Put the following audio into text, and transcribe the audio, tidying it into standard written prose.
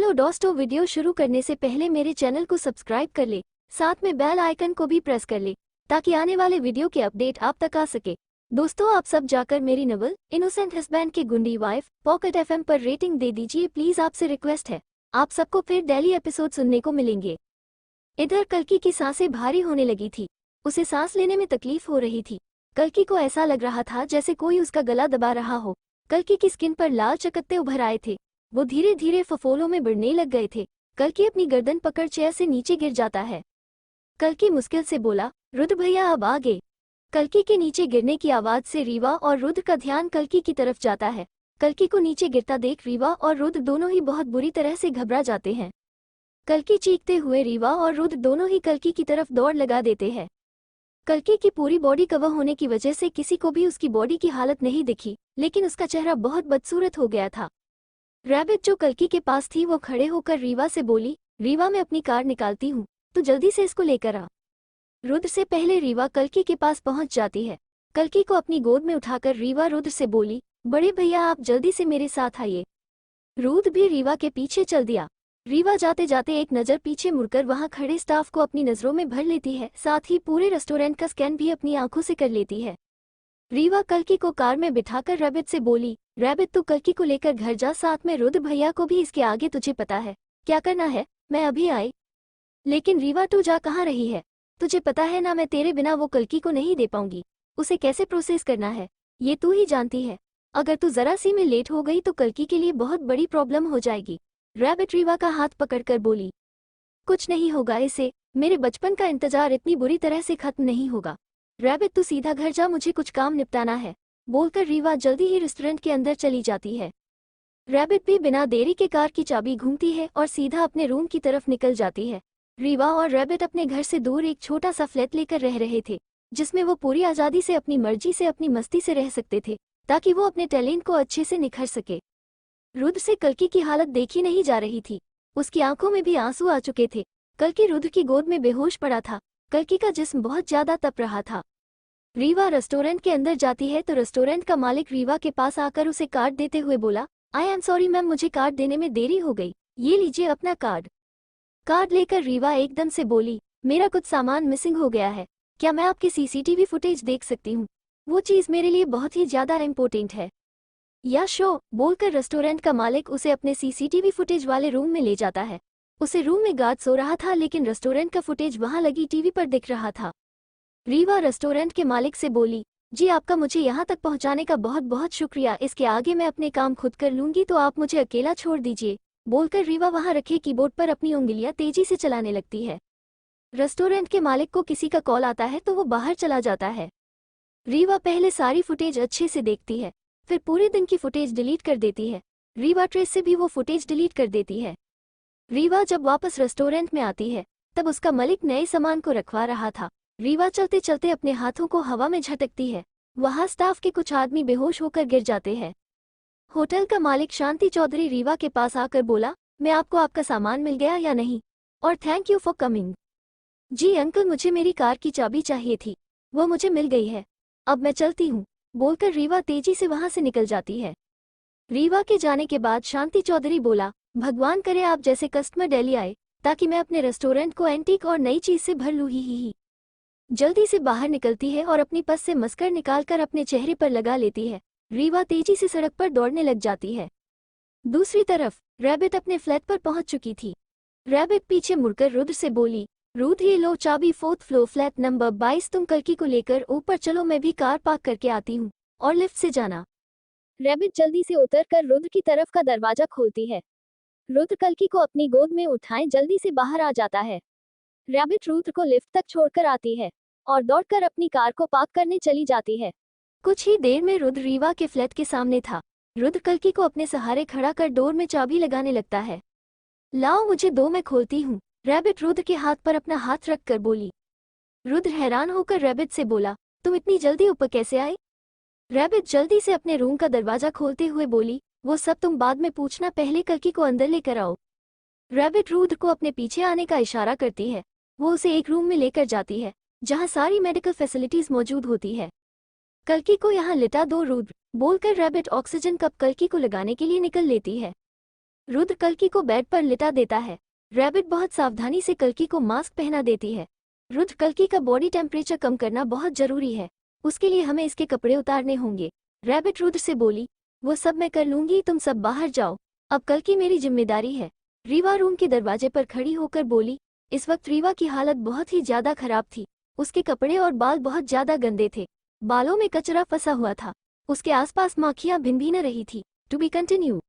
Hello दोस्तों, video शुरू करने से पहले मेरे चैनल को सब्सक्राइब कर ले, साथ में बेल आइकन को भी प्रेस कर ले ताकि आने वाले वीडियो के अपडेट आप तक आ सके। दोस्तों, आप सब जाकर मेरी नवल इनोसेंट हस्बैंड की गुंडी वाइफ पॉकेट एफएम पर रेटिंग दे दीजिए प्लीज, आपसे रिक्वेस्ट है। आप सबको फिर डेली एपिसोड सुनने को मिलेंगे। इधर कल्कि की सांसें भारी होने लगी थी, उसे सांस लेने में तकलीफ हो रही थी। कल्कि को ऐसा लग रहा था जैसे कोई उसका गला दबा रहा हो। कल्कि की स्किन पर लाल चकत्ते उभर आए थे, वो धीरे धीरे फफोलों में बढ़ने लग गए थे। कल्कि अपनी गर्दन पकड़ चेयर से नीचे गिर जाता है। कल्कि मुश्किल से बोला, रुद्र भैया अब आ गए। कल्कि के नीचे गिरने की आवाज से रीवा और रुद्र का ध्यान कल्कि की तरफ जाता है। कल्कि को नीचे गिरता देख रीवा और रुद्र दोनों ही बहुत बुरी तरह से घबरा जाते हैं। कल्कि चीखते हुए रीवा और रुद्र दोनों ही कल्कि की तरफ दौड़ लगा देते हैं। कल्कि की पूरी बॉडी कवर होने की वजह से किसी को भी उसकी बॉडी की हालत नहीं दिखी, लेकिन उसका चेहरा बहुत बदसूरत हो गया था। रैबिट जो कल्कि के पास थी वो खड़े होकर रीवा से बोली, रीवा मैं अपनी कार निकालती हूँ, तो जल्दी से इसको लेकर आ। रुद्र से पहले रीवा कल्कि के पास पहुंच जाती है। कल्कि को अपनी गोद में उठाकर रीवा रुद्र से बोली, बड़े भैया आप जल्दी से मेरे साथ आइए। रुद्र भी रीवा के पीछे चल दिया। रीवा जाते जाते एक नज़र पीछे मुड़कर वहां खड़े स्टाफ को अपनी नज़रों में भर लेती है, साथ ही पूरे रेस्टोरेंट का स्कैन भी अपनी आंखों से कर लेती है। रीवा कल्कि को कार में बिठाकर रैबिट से बोली, रैबिट तू कल्कि को लेकर घर जा, साथ में रुद्र भैया को भी इसके आगे तुझे पता है क्या करना है, मैं अभी आई। लेकिन रीवा तू जा कहाँ रही है, तुझे पता है ना मैं तेरे बिना वो कल्कि को नहीं दे पाऊंगी, उसे कैसे प्रोसेस करना है ये तू ही जानती है। अगर तू जरा सी में लेट हो गई तो कल्कि के लिए बहुत बड़ी प्रॉब्लम हो जाएगी। रैबिट रीवा का हाथ पकड़कर बोली, कुछ नहीं होगा इसे, मेरे बचपन का इंतजार इतनी बुरी तरह से खत्म नहीं होगा। रैबिट तू सीधा घर जा, मुझे कुछ काम निपटाना है, बोलकर रीवा जल्दी ही रेस्टोरेंट के अंदर चली जाती है। रैबिट भी बिना देरी के कार की चाबी घूमती है और सीधा अपने रूम की तरफ निकल जाती है। रीवा और रैबिट अपने घर से दूर एक छोटा सा फ्लैट लेकर रह रहे थे, जिसमें वो पूरी आज़ादी से अपनी मर्जी से अपनी मस्ती से रह सकते थे, ताकि वो अपने टैलेंट को अच्छे से निखर सके। रुद्र से कल्कि की हालत देखी नहीं जा रही थी, उसकी आंखों में भी आंसू आ चुके थे। कल्कि रुद्र की गोद में बेहोश पड़ा था। कल्कि का जिस्म बहुत ज्यादा तप रहा था। रीवा रेस्टोरेंट के अंदर जाती है तो रेस्टोरेंट का मालिक रीवा के पास आकर उसे कार्ड देते हुए बोला, आई एम सॉरी मैम, मुझे कार्ड देने में देरी हो गई, ये लीजिए अपना कार्ड। कार्ड लेकर रीवा एकदम से बोली, मेरा कुछ सामान मिसिंग हो गया है, क्या मैं आपकी सीसीटीवी फुटेज देख सकती हूँ? वो चीज़ मेरे लिए बहुत ही ज्यादा इम्पोर्टेंट है। या शो, बोलकर रेस्टोरेंट का मालिक उसे अपने सीसीटीवी फुटेज वाले रूम में ले जाता है। उसे रूम में गार्ड सो रहा था, लेकिन रेस्टोरेंट का फुटेज वहां लगी टीवी पर दिख रहा था। रीवा रेस्टोरेंट के मालिक से बोली, जी आपका मुझे यहाँ तक पहुँचाने का बहुत बहुत शुक्रिया, इसके आगे मैं अपने काम खुद कर लूंगी, तो आप मुझे अकेला छोड़ दीजिए, बोलकर रीवा वहां रखे कीबोर्ड पर अपनी उंगलियां तेजी से चलाने लगती है। रेस्टोरेंट के मालिक को किसी का कॉल आता है तो वो बाहर चला जाता है। रीवा पहले सारी फुटेज अच्छे से देखती है, फिर पूरे दिन की फुटेज डिलीट कर देती है। रीवा ट्रेस से भी वो फुटेज डिलीट कर देती है। रीवा जब वापस रेस्टोरेंट में आती है तब उसका मालिक नए सामान को रखवा रहा था। रीवा चलते चलते अपने हाथों को हवा में झटकती है, वहां स्टाफ के कुछ आदमी बेहोश होकर गिर जाते हैं। होटल का मालिक शांति चौधरी रीवा के पास आकर बोला, मैं आपको आपका सामान मिल गया या नहीं, और थैंक यू फॉर कमिंग। जी अंकल, मुझे मेरी कार की चाबी चाहिए थी, वो मुझे मिल गई है, अब मैं चलती हूँ, बोलकर रीवा तेजी से वहां से निकल जाती है। रीवा के जाने के बाद शांति चौधरी बोला, भगवान करे आप जैसे कस्टमर डेली आए, ताकि मैं अपने रेस्टोरेंट को एंटीक और नई चीज से भर लूँ। ही जल्दी से बाहर निकलती है और अपनी पर्स से मस्कर निकालकर अपने चेहरे पर लगा लेती है। रीवा तेजी से सड़क पर दौड़ने लग जाती है। दूसरी तरफ रैबिट अपने फ्लैट पर पहुंच चुकी थी। रैबिट पीछे मुड़कर रुद्र से बोली, रुद्र ये लो चाबी, 4th फ्लोर फ्लैट नंबर 22, तुम कल्कि को लेकर ऊपर चलो, मैं भी कार पार्क करके आती हूँ, और लिफ्ट से जाना। रैबिट जल्दी से उतरकर रुद्र की तरफ का दरवाजा खोलती है। रुद्र कल्कि को अपनी गोद में उठाए जल्दी से बाहर आ जाता है। रैबिट रुद्र को लिफ्ट तक छोड़कर आती है और दौड़कर अपनी कार को पार्क करने चली जाती है। कुछ ही देर में रुद्र रीवा के फ्लैट के सामने था। रुद्र कल्कि को अपने सहारे खड़ा कर डोर में चाबी लगाने लगता है। लाओ मुझे दो, मैं खोलती हूँ, रैबिट रुद्र के हाथ पर अपना हाथ रख कर बोली। रुद्र हैरान होकर रैबिट से बोला, तुम इतनी जल्दी ऊपर कैसे आए? रैबिट जल्दी से अपने रूम का दरवाजा खोलते हुए बोली, वो सब तुम बाद में पूछना, पहले कल्कि को अंदर लेकर आओ। रैबिट रुद्र को अपने पीछे आने का इशारा करती है। वो उसे एक रूम में लेकर जाती है जहां सारी मेडिकल फैसिलिटीज मौजूद होती है। कल्कि को यहाँ लिटा दो रुद्र, बोलकर रैबिट ऑक्सीजन कप कल्कि को लगाने के लिए निकल लेती है। रुद्र कल्कि को बेड पर लिटा देता है। रैबिट बहुत सावधानी से कल्कि को मास्क पहना देती है। रुद्र कल्कि का बॉडी टेम्परेचर कम करना बहुत जरूरी है, उसके लिए हमें इसके कपड़े उतारने होंगे। रैबिट रुद्र से बोली, वो सब मैं कर लूंगी, तुम सब बाहर जाओ, अब कल्कि मेरी जिम्मेदारी है। रीवा रूम के दरवाजे पर खड़ी होकर बोली। इस वक्त रीवा की हालत बहुत ही ज्यादा खराब थी। उसके कपड़े और बाल बहुत ज्यादा गंदे थे, बालों में कचरा फंसा हुआ था, उसके आसपास माखियां भिन भी न रही थी। To be continue.